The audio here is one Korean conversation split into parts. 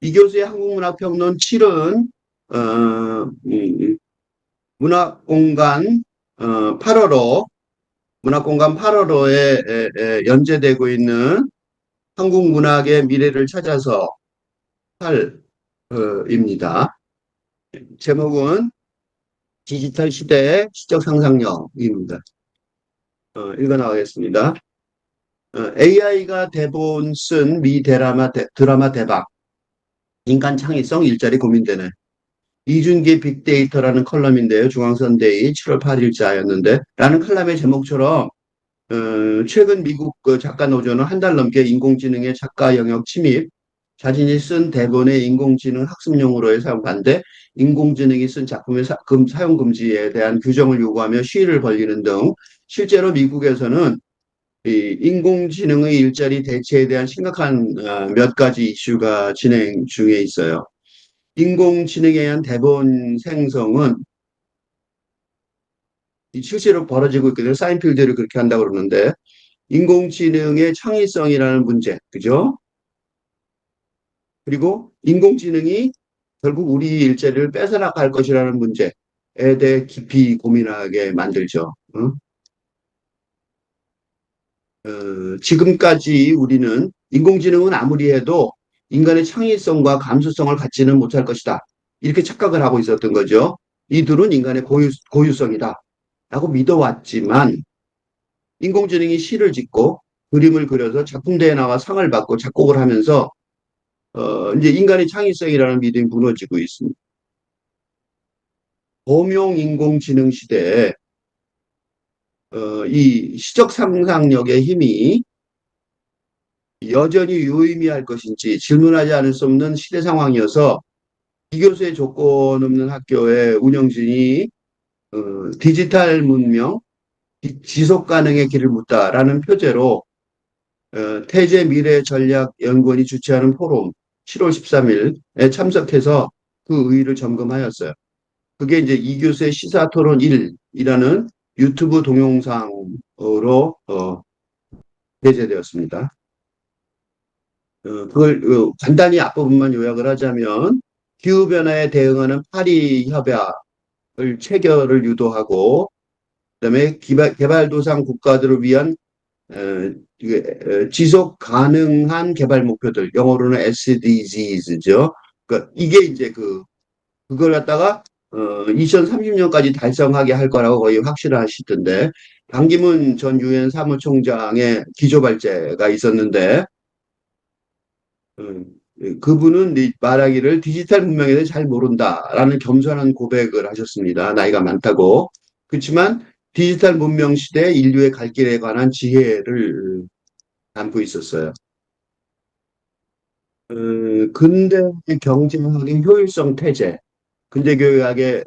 이 교수의 한국문학평론 7은 문학공간 8월호 문학공간 8월호에 연재되고 있는 한국 문학의 미래를 찾아서 8입니다. 제목은 디지털 시대의 시적 상상력입니다. 읽어 나가겠습니다. AI가 대본 쓴 미 드라마 대박. 인간 창의성 일자리 고민되네. 이준기 빅데이터라는 컬럼인데요. 중앙선대위 7월 8일자였는데 라는 컬럼의 제목처럼 최근 미국 그 작가 노조는 한 달 넘게 인공지능의 작가 영역 침입, 자신이 쓴 대본의 인공지능 학습용으로의 사용 반대, 인공지능이 쓴 작품의 사용 금지에 대한 규정을 요구하며 시위를 벌이는 등 실제로 미국에서는 이 인공지능의 일자리 대체에 대한 심각한 몇 가지 이슈가 진행 중에 있어요. 인공지능에 의한 대본 생성은 실제로 벌어지고 있거든요. 사인필드를 그렇게 한다고 그러는데 인공지능의 창의성이라는 문제, 그죠? 그리고 인공지능이 결국 우리 일자리를 뺏어나갈 것이라는 문제에 대해 깊이 고민하게 만들죠. 응? 지금까지 우리는 인공지능은 아무리 해도 인간의 창의성과 감수성을 갖지는 못할 것이다. 이렇게 착각을 하고 있었던 거죠. 이 둘은 인간의 고유성이다. 라고 믿어왔지만 인공지능이 시를 짓고 그림을 그려서 작품대에 나와 상을 받고 작곡을 하면서 이제 인간의 창의성이라는 믿음이 무너지고 있습니다. 범용 인공지능 시대에 이 시적 상상력의 힘이 여전히 유의미할 것인지 질문하지 않을 수 없는 시대 상황이어서 이 교수의 조건 없는 학교의 운영진이 디지털 문명, 지속 가능의 길을 묻다라는 표제로 태제 미래 전략 연구원이 주최하는 포럼 7월 13일에 참석해서 그 의의를 점검하였어요. 그게 이제 이 교수의 시사 토론 1이라는 유튜브 동영상으로 게재되었습니다. 그걸 간단히 앞부분만 요약을 하자면 기후변화에 대응하는 파리 협약을 체결을 유도하고 그다음에 개발도상 국가들을 위한 지속 가능한 개발 목표들 영어로는 SDGs죠. 그러니까 이게 이제 그걸 갖다가 2030년까지 달성하게 할 거라고 거의 확실하시던데 반기문 전 유엔 사무총장의 기조발제가 있었는데 음, 그분은 말하기를 디지털 문명에 대해 잘 모른다라는 겸손한 고백을 하셨습니다. 나이가 많다고. 그렇지만 디지털 문명 시대 인류의 갈 길에 관한 지혜를 담고 있었어요. 근대 경제학의 효율성 태제, 근대 교육학의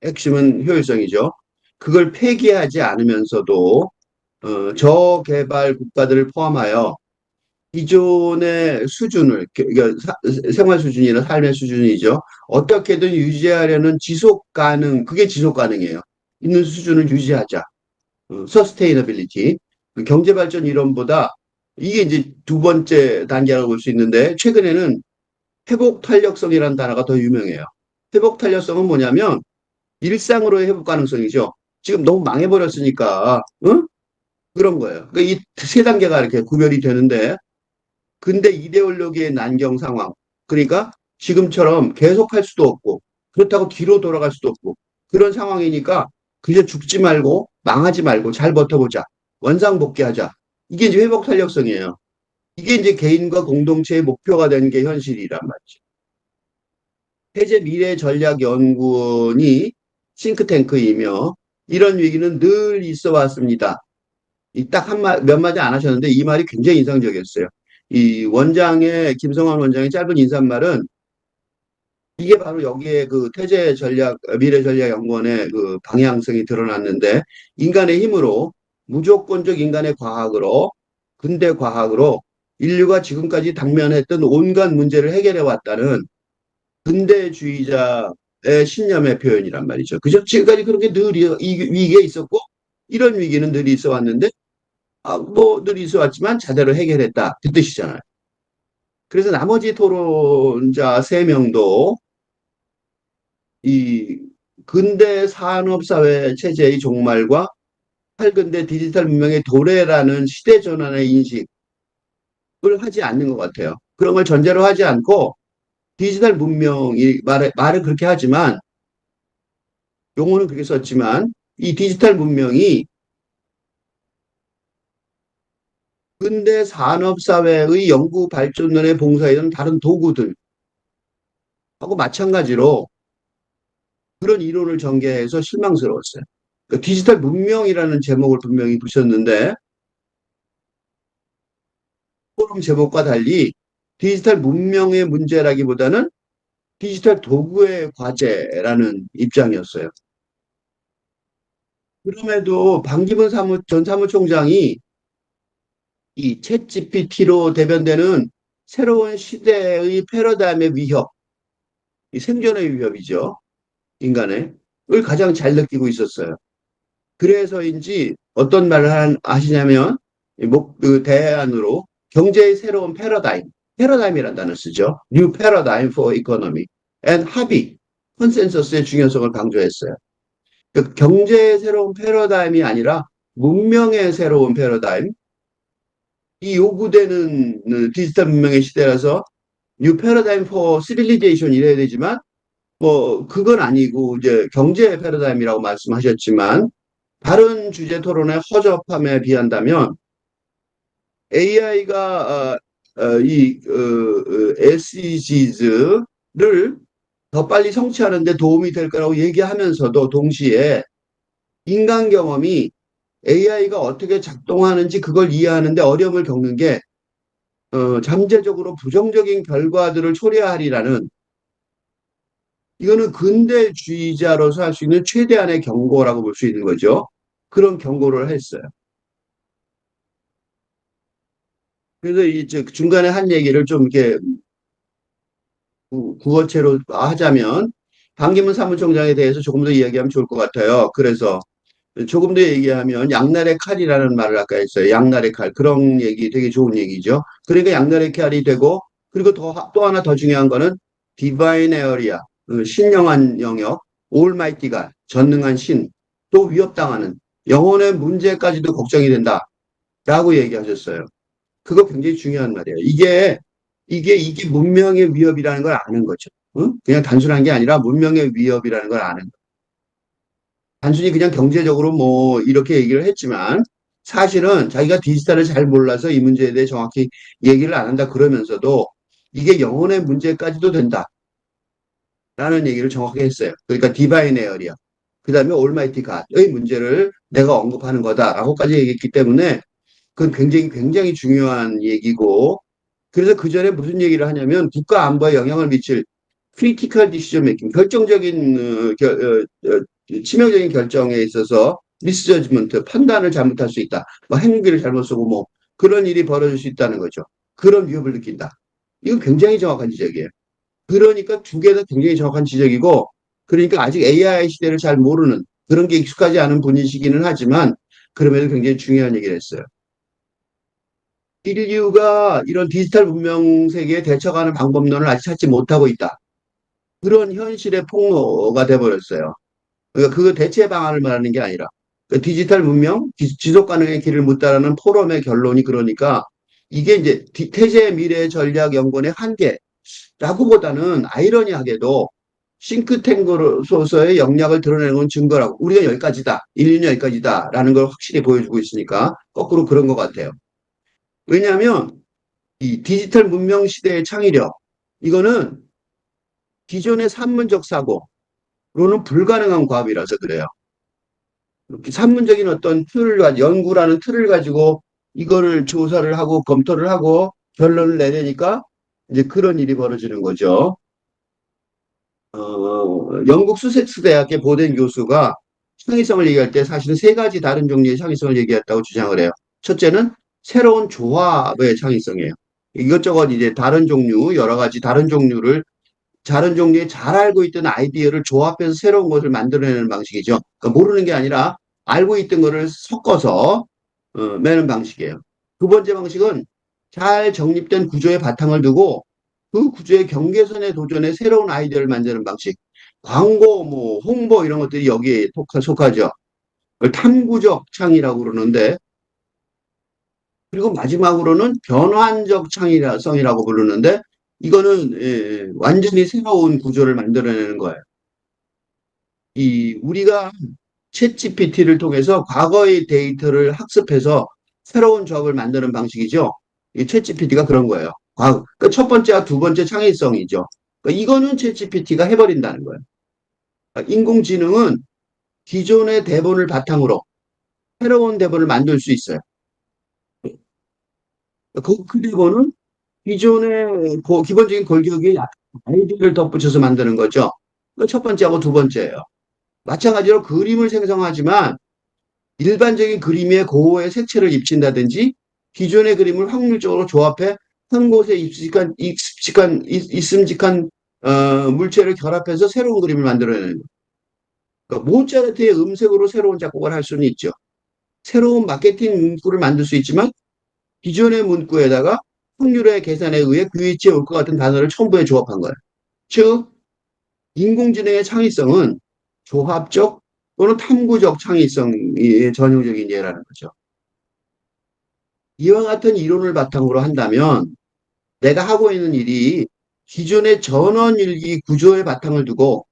핵심은 효율성이죠. 그걸 폐기하지 않으면서도 저개발 국가들을 포함하여 기존의 수준을, 그러니까 생활 수준이나 삶의 수준이죠. 어떻게든 유지하려는 지속 가능, 그게 지속 가능이에요. 있는 수준을 유지하자. 서스테이너빌리티. 경제 발전 이론보다 이게 이제 두 번째 단계라고 볼 수 있는데 최근에는 회복 탄력성이라는 단어가 더 유명해요. 회복 탄력성은 뭐냐면 일상으로의 회복 가능성이죠. 지금 너무 망해버렸으니까, 응? 그런 거예요. 그러니까 이 세 단계가 이렇게 구별이 되는데 근데 이데올로기의 난경 상황. 그러니까 지금처럼 계속할 수도 없고 그렇다고 뒤로 돌아갈 수도 없고 그런 상황이니까 그저 죽지 말고 망하지 말고 잘 버텨보자. 원상복귀하자. 이게 이제 회복 탄력성이에요. 이게 이제 개인과 공동체의 목표가 되는 게 현실이란 말이죠. 세제 미래 전략 연구원이 싱크탱크이며 이런 위기는 늘 있어 왔습니다. 이 딱 몇 마디 안 하셨는데 이 말이 굉장히 인상적이었어요. 이 원장의 김성환 원장의 짧은 인사말은 이게 바로 여기에 그 태제 전략 미래 전략 연구원의 그 방향성이 드러났는데 인간의 힘으로 무조건적 인간의 과학으로 근대 과학으로 인류가 지금까지 당면했던 온갖 문제를 해결해 왔다는 근대주의자의 신념의 표현이란 말이죠. 그죠? 지금까지 그렇게 늘 이 위기에 있었고 이런 위기는 늘 있어 왔는데 뭐 늘 있어 왔지만 제대로 해결했다 그 뜻이잖아요. 그래서 나머지 토론자 세명도 이 근대 산업사회 체제의 종말과 8근대 디지털 문명의 도래라는 시대 전환의 인식을 하지 않는 것 같아요. 그런 걸 전제로 하지 않고 디지털 문명이 말을 그렇게 하지만 용어는 그렇게 썼지만 이 디지털 문명이 근대 산업사회의 연구 발전론에 봉사하는 다른 도구들하고 마찬가지로 그런 이론을 전개해서 실망스러웠어요. 그 디지털 문명이라는 제목을 분명히 두셨는데 포럼 제목과 달리 디지털 문명의 문제라기보다는 디지털 도구의 과제라는 입장이었어요. 그럼에도 반기문 전 사무총장이 이 챗 GPT로 대변되는 새로운 시대의 패러다임의 위협, 이 생존의 위협이죠. 인간의. 을 가장 잘 느끼고 있었어요. 그래서인지 어떤 말을 하시냐면, 그 대안으로 경제의 새로운 패러다임이라는 단어를 쓰죠. New Paradigm for Economy and 합의, 컨센서스의 중요성을 강조했어요. 그 경제의 새로운 패러다임이 아니라 문명의 새로운 패러다임, 이 요구되는 디지털 문명의 시대라서 뉴 패러다임 포 시빌리제이션 이래야 되지만 뭐 그건 아니고 이제 경제 패러다임이라고 말씀하셨지만 다른 주제 토론의 허접함에 비한다면 AI가 이 SDGs를 더 빨리 성취하는 데 도움이 될 거라고 얘기하면서도 동시에 인간 경험이 AI가 어떻게 작동하는지 그걸 이해하는데 어려움을 겪는 게 잠재적으로 부정적인 결과들을 초래하리라는 이거는 근대주의자로서 할 수 있는 최대한의 경고라고 볼 수 있는 거죠. 그런 경고를 했어요. 그래서 이 중간에 한 얘기를 좀 이렇게 구어체로 하자면 반기문 사무총장에 대해서 조금 더 이야기하면 좋을 것 같아요. 그래서 조금 더 얘기하면 양날의 칼이라는 말을 아까 했어요. 양날의 칼. 그런 얘기 되게 좋은 얘기죠. 그러니까 양날의 칼이 되고 그리고 또 하나 더 중요한 거는 디바인 에어리아, 신령한 영역, 올마이티가 전능한 신, 또 위협당하는 영혼의 문제까지도 걱정이 된다라고 얘기하셨어요. 그거 굉장히 중요한 말이에요. 이게 문명의 위협이라는 걸 아는 거죠. 응? 그냥 단순한 게 아니라 문명의 위협이라는 걸 아는 단순히 그냥 경제적으로 뭐 이렇게 얘기를 했지만 사실은 자기가 디지털을 잘 몰라서 이 문제에 대해 정확히 얘기를 안 한다 그러면서도 이게 영혼의 문제까지도 된다라는 얘기를 정확하게 했어요. 그러니까 디바인 에어리아. 그 다음에 올마이티 갓의 문제를 내가 언급하는 거다라고까지 얘기했기 때문에 그건 굉장히 중요한 얘기고 그래서 그 전에 무슨 얘기를 하냐면 국가 안보에 영향을 미칠 크리티컬 디시전 메이킹 결정적인 치명적인 결정에 있어서 미스저지먼트 판단을 잘못할 수 있다. 뭐 행위를 잘못 쓰고 뭐 그런 일이 벌어질 수 있다는 거죠. 그런 위협을 느낀다. 이건 굉장히 정확한 지적이에요. 그러니까 두 개 다 굉장히 정확한 지적이고 그러니까 아직 AI 시대를 잘 모르는 그런 게 익숙하지 않은 분이시기는 하지만 그럼에도 굉장히 중요한 얘기를 했어요. 인류가 이런 디지털 문명 세계에 대처하는 방법론을 아직 찾지 못하고 있다. 그런 현실의 폭로가 돼버렸어요. 그러니까 그 대체 방안을 말하는 게 아니라 그 디지털 문명 지속 가능의 길을 묻다라는 포럼의 결론이 그러니까 이게 이제 태세 미래 전략 연구원의 한계라고보다는 아이러니하게도 싱크탱크로서의 역량을 드러내는 건 증거라고 우리가 여기까지다 인류는 여기까지다라는 걸 확실히 보여주고 있으니까 거꾸로 그런 것 같아요. 왜냐하면 이 디지털 문명 시대의 창의력 이거는 기존의 산문적 사고로는 불가능한 과업이라서 그래요. 산문적인 어떤 연구라는 틀을 가지고 이거를 조사를 하고 검토를 하고 결론을 내려니까 이제 그런 일이 벌어지는 거죠. 영국 수섹스 대학의 보덴 교수가 창의성을 얘기할 때 사실은 세 가지 다른 종류의 창의성을 얘기했다고 주장을 해요. 첫째는 새로운 조합의 창의성이에요. 이것저것 이제 다른 종류, 여러 가지 다른 종류의 잘 알고 있던 아이디어를 조합해서 새로운 것을 만들어내는 방식이죠. 그러니까 모르는 게 아니라 알고 있던 것을 섞어서 매는 방식이에요. 두 번째 방식은 잘 정립된 구조의 바탕을 두고 그 구조의 경계선에 도전해 새로운 아이디어를 만드는 방식. 광고, 뭐, 홍보 이런 것들이 여기에 속하죠. 그걸 탐구적 창의라고 그러는데, 그리고 마지막으로는 변환적 창의성이라고 부르는데, 이거는 완전히 새로운 구조를 만들어내는 거예요. 우리가 챗 GPT를 통해서 과거의 데이터를 학습해서 새로운 조합을 만드는 방식이죠. 이챗 GPT가 그런 거예요. 그러니까 첫 번째와 두 번째 창의성이죠. 그러니까 이거는 챗 GPT가 해버린다는 거예요. 그러니까 인공지능은 기존의 대본을 바탕으로 새로운 대본을 만들 수 있어요. 그 대본은 기존의 기본적인 골격에 아이디어를 덧붙여서 만드는 거죠. 첫 번째하고 두 번째예요. 마찬가지로 그림을 생성하지만 일반적인 그림의 고호의 색채를 입힌다든지 기존의 그림을 확률적으로 조합해 한 곳에 있음직한 물체를 결합해서 새로운 그림을 만들어내는 거예요. 그러니까 모차르트의 음색으로 새로운 작곡을 할 수는 있죠. 새로운 마케팅 문구를 만들 수 있지만 기존의 문구에다가 확률의 계산에 의해 그 위치에 올 것 같은 단어를 첨부해 조합한 거예요. 즉 인공지능의 창의성은 조합적 또는 탐구적 창의성이 전형적인 예라는 거죠. 이와 같은 이론을 바탕으로 한다면 내가 하고 있는 일이 기존의 전원일기 구조의 바탕을 두고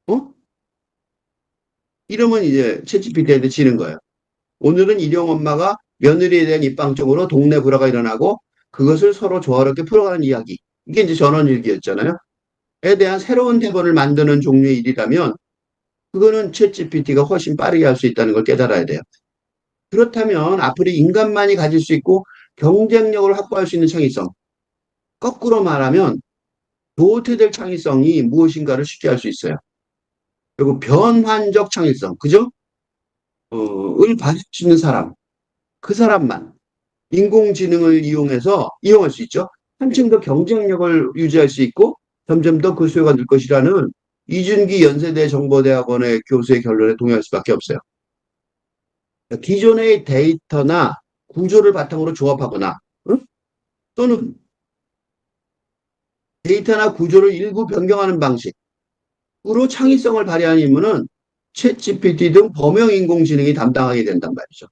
어? 이러면 이제 챗GPT한테 지는 거예요. 오늘은 일용 엄마가 며느리에 대한 입방적으로 동네 불화가 일어나고 그것을 서로 조화롭게 풀어가는 이야기. 이게 이제 전원일기였잖아요. 에 대한 새로운 대본을 만드는 종류의 일이라면 그거는 챗GPT가 훨씬 빠르게 할 수 있다는 걸 깨달아야 돼요. 그렇다면 앞으로 인간만이 가질 수 있고 경쟁력을 확보할 수 있는 창의성. 거꾸로 말하면 도태될 창의성이 무엇인가를 쉽게 할 수 있어요. 그리고 변환적 창의성, 그죠? 을 가질 수 있는 사람, 그 사람만 인공지능을 이용할 수 있죠. 한층 더 경쟁력을 유지할 수 있고 점점 더 그 수요가 늘 것이라는 이준기 연세대 정보대학원의 교수의 결론에 동의할 수밖에 없어요. 기존의 데이터나 구조를 바탕으로 조합하거나 응? 또는 데이터나 구조를 일부 변경하는 방식으로 창의성을 발휘하는 임무는 챗 GPT 등 범용 인공지능이 담당하게 된단 말이죠.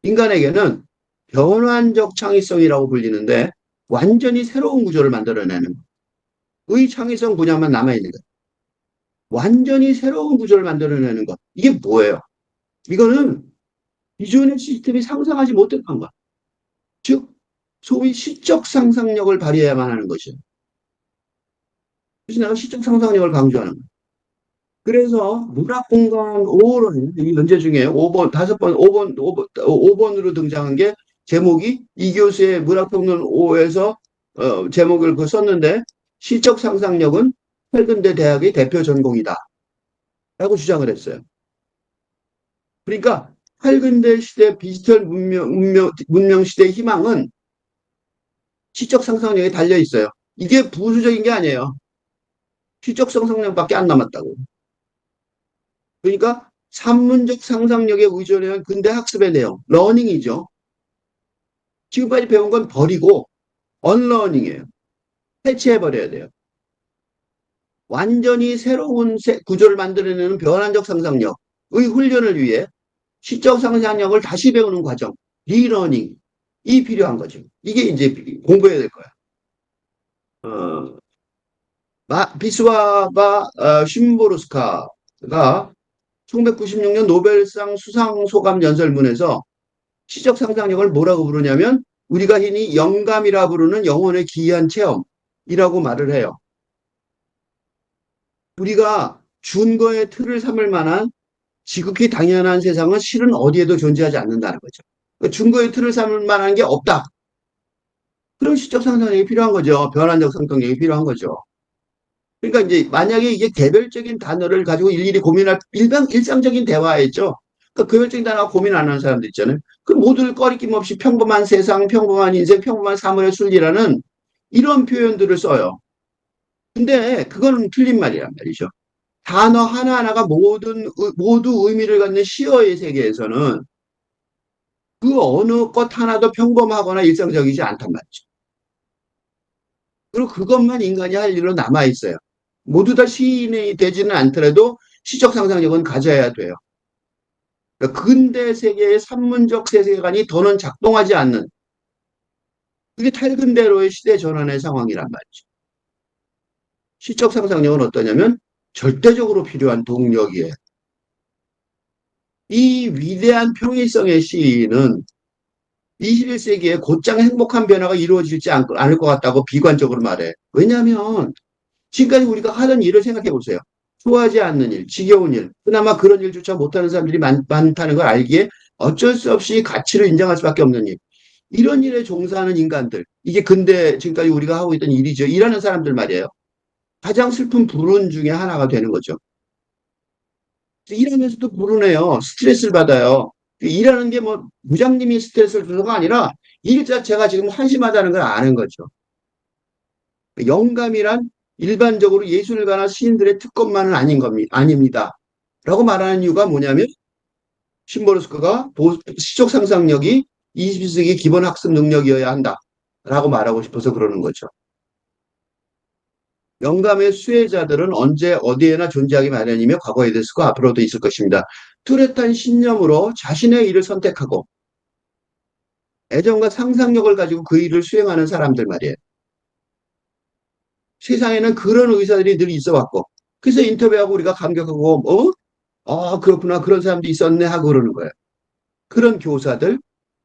인간에게는 변환적 창의성이라고 불리는데 완전히 새로운 구조를 만들어내는 의 창의성 분야만 남아있는 거예요. 완전히 새로운 구조를 만들어내는 것. 이게 뭐예요? 이거는 기존의 시스템이 상상하지 못했던 것. 즉, 소위 시적 상상력을 발휘해야만 하는 것이에요. 그래서 내가 시적 상상력을 강조하는 거예요. 그래서 문학공간 5로 연재 중에 5번, 5번, 5번, 5번, 5번으로 등장한 게 제목이 이 교수의 문학평론 5에서 제목을 썼는데 시적 상상력은 팔근대 대학의 대표 전공이다. 라고 주장을 했어요. 그러니까 팔근대 시대 디지털 문명 시대의 희망은 시적 상상력에 달려 있어요. 이게 부수적인 게 아니에요. 시적 상상력밖에 안 남았다고. 그러니까 산문적 상상력에 의존한 근대 학습의 내용, 러닝이죠. 지금까지 배운 건 버리고 언러닝이에요. 해체해버려야 돼요. 완전히 새로운 구조를 만들어내는 변환적 상상력의 훈련을 위해 시적 상상력을 다시 배우는 과정, 리러닝이 필요한 거죠. 이게 이제 공부해야 될 거야. 어, 비스와바 쉼보르스카가 1996년 노벨상 수상 소감 연설문에서 시적 상상력을 뭐라고 부르냐면 우리가 흔히 영감이라 부르는 영혼의 기이한 체험이라고 말을 해요. 우리가 준거의 틀을 삼을 만한 지극히 당연한 세상은 실은 어디에도 존재하지 않는다는 거죠. 그러니까 준거의 틀을 삼을 만한 게 없다. 그런 시적 상상력이 필요한 거죠. 변환적 상상력이 필요한 거죠. 그러니까 이제 만약에 이게 개별적인 단어를 가지고 일일이 고민할 일상적인 대화였죠. 그러니까 개별적인 단어 고민 안 하는 사람들 있잖아요. 그 모두를 꺼리낌 없이 평범한 세상, 평범한 인생, 평범한 사물의 순리라는 이런 표현들을 써요. 근데 그거는 틀린 말이란 말이죠. 단어 하나하나가 모두 의미를 갖는 시어의 세계에서는 그 어느 것 하나도 평범하거나 일상적이지 않단 말이죠. 그리고 그것만 인간이 할 일로 남아 있어요. 모두 다 시인이 되지는 않더라도 시적 상상력은 가져야 돼요. 그러니까 근대 세계의 산문적 세계관이 더는 작동하지 않는 그게 탈근대로의 시대 전환의 상황이란 말이죠. 시적 상상력은 어떠냐면 절대적으로 필요한 동력이에요. 이 위대한 평일성의 시인은 21세기에 곧장 행복한 변화가 이루어지지 않을 것 같다고 비관적으로 말해. 왜냐하면 지금까지 우리가 하던 일을 생각해 보세요. 좋아하지 않는 일, 지겨운 일, 그나마 그런 일조차 못하는 사람들이 많다는 걸 알기에 어쩔 수 없이 가치를 인정할 수밖에 없는 일. 이런 일에 종사하는 인간들, 이게 근대 지금까지 우리가 하고 있던 일이죠. 일하는 사람들 말이에요. 가장 슬픈 불운 중에 하나가 되는 거죠. 일하면서도 불운해요. 스트레스를 받아요. 일하는 게 뭐 부장님이 스트레스를 주서가 아니라 일 자체가 지금 한심하다는 걸 아는 거죠. 영감이란 일반적으로 예술가나 시인들의 특권만은 아닌 겁니다. 아닙니다. 라고 말하는 이유가 뭐냐면 심보르스크가 시적 상상력이 21세기 기본 학습 능력이어야 한다. 라고 말하고 싶어서 그러는 거죠. 영감의 수혜자들은 언제 어디에나 존재하기 마련이며 과거에도 있었고 앞으로도 있을 것입니다. 뚜렷한 신념으로 자신의 일을 선택하고 애정과 상상력을 가지고 그 일을 수행하는 사람들 말이에요. 세상에는 그런 의사들이 늘 있어 왔고 그래서 인터뷰하고 우리가 감격하고 그렇구나 그런 사람도 있었네 하고 그러는 거예요. 그런 교사들,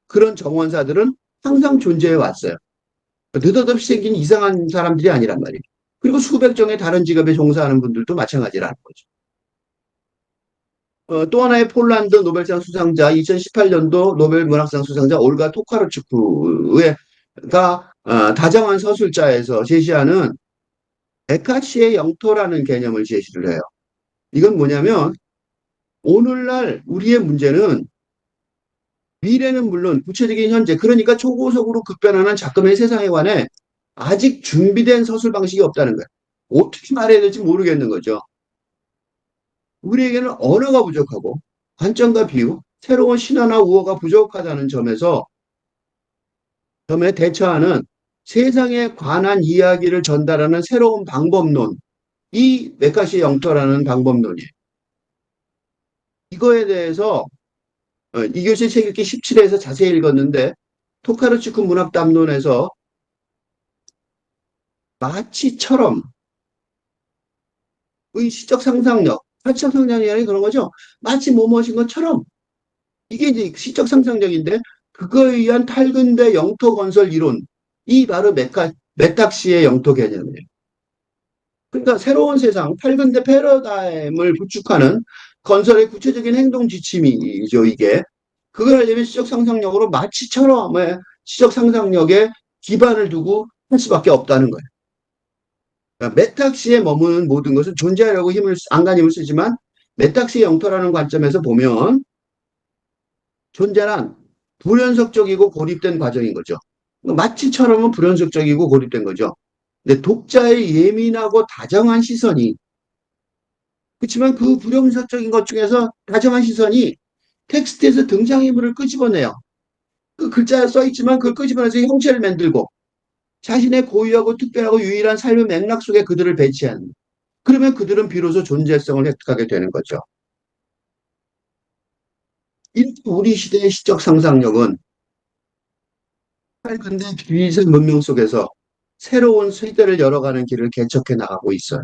그런 정원사들은 항상 존재해 왔어요. 느닷없이 생긴 이상한 사람들이 아니란 말이에요. 그리고 수백 종의 다른 직업에 종사하는 분들도 마찬가지라는 거죠. 또 하나의 폴란드 노벨상 수상자, 2018년도 노벨 문학상 수상자 올가 토카르추크가 다정한 서술자에서 제시하는 에카시의 영토라는 개념을 제시를 해요. 이건 뭐냐면 오늘날 우리의 문제는 미래는 물론 구체적인 현재, 그러니까 초고속으로 급변하는 작금의 세상에 관해 아직 준비된 서술 방식이 없다는 거예요. 어떻게 말해야 될지 모르겠는 거죠. 우리에게는 언어가 부족하고 관점과 비유, 새로운 신화나 우화가 부족하다는 점에 대처하는 세상에 관한 이야기를 전달하는 새로운 방법론, 이 메카시의 영토라는 방법론이에요. 이거에 대해서 이교시 책 읽기 17회에서 자세히 읽었는데 토카르추크 문학담론에서 마치처럼 시적 상상력, 사적 상상력이 그런 거죠. 마치 뭐뭐신 것처럼 이게 이제 시적 상상력인데 그거에 의한 탈근대 영토 건설 이론, 이 바로 메탁시의 영토 개념이에요. 그러니까 새로운 세상, 탈근대 패러다임을 구축하는 건설의 구체적인 행동 지침이죠, 이게. 그걸 하려면 시적 상상력으로 마치처럼의 시적 상상력에 기반을 두고 할 수밖에 없다는 거예요. 그러니까 메탁시에 머무는 모든 것은 존재하려고 안간힘을 쓰지만 메탁시의 영토라는 관점에서 보면 존재란 불연속적이고 고립된 과정인 거죠. 마치처럼은 불연속적이고 고립된 거죠. 근데 독자의 예민하고 다정한 시선이 그렇지만 그 불연속적인 것 중에서 다정한 시선이 텍스트에서 등장인물을 끄집어내요. 그 글자에 써 있지만 그걸 끄집어내서 형체를 만들고 자신의 고유하고 특별하고 유일한 삶의 맥락 속에 그들을 배치하는. 그러면 그들은 비로소 존재성을 획득하게 되는 거죠. 이렇게 우리 시대의 시적 상상력은 근대 비위생 문명 속에서 새로운 세대를 열어가는 길을 개척해 나가고 있어요.